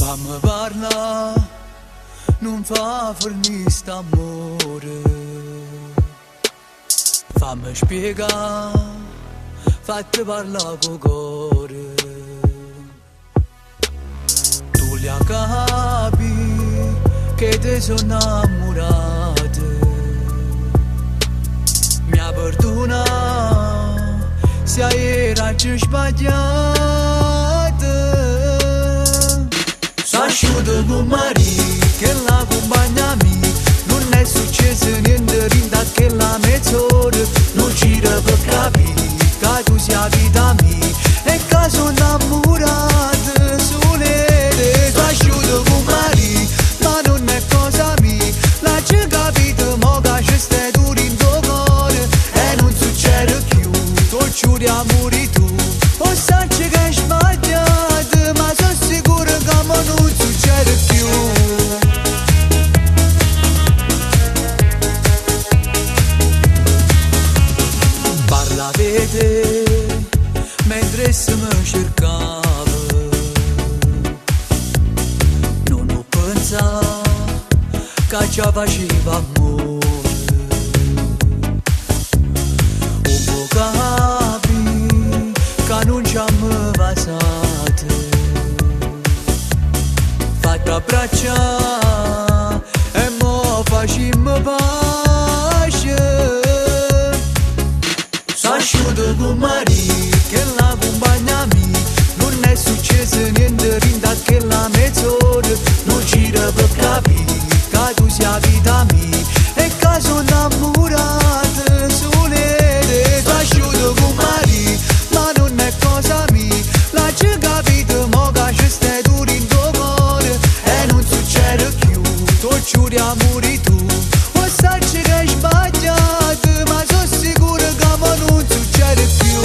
Fammi parla, non fa fornire st'amore. Fammi spiegare, fatti parlare con cuore. Tu li capi che ti sono innamorato. Mi perdona se era già sbagliato. S'asciuto con Maria che la compagna mia. Non è successo niente rinda che la mezz'ora. Non gira per capire che tu sia vita mia. E che sono innamorato sole. S'asciuto con Maria ma non è cosa mia. La c'è capito mo che ci stai tu in tuo cuore. E non succede più, tu giuri amori tu. O sai che è sbagliato ma sono sicuro che mo non succede più. Parla vede mentre se mi cercava. Non ho pensato che già faceva amore. Un po' capi che non ci hanno passato. Fatta abbracciare e mo facciamo pace. S'asciuto con Maria che la compagna mia. Non è successo niente rinda che la mezz'ora. Non gira per capire che tu sia vita mia. E che sono innamorato sole. S'asciuto con Maria ma non è cosa mia. La c'è capito mo che ci stai tu in tuo cuore. E non succede più, tu giuri amori tu. O sai che è sbagliato ma sono sicuro che mo non succede più.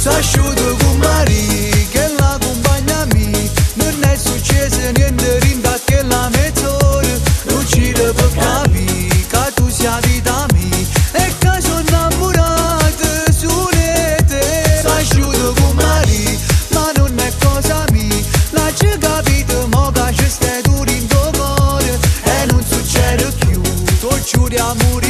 S'asciuto con Maria che la compagna mia. Non è successo niente rinda che la mezz'ora. Non gira per capire che tu sia vita mia. E che sono innamorato sole te. S'asciuto con Maria ma non è cosa mia. La c'è capito mo che ci stai tu in tuo cuore. E non succede più, tu giuri amori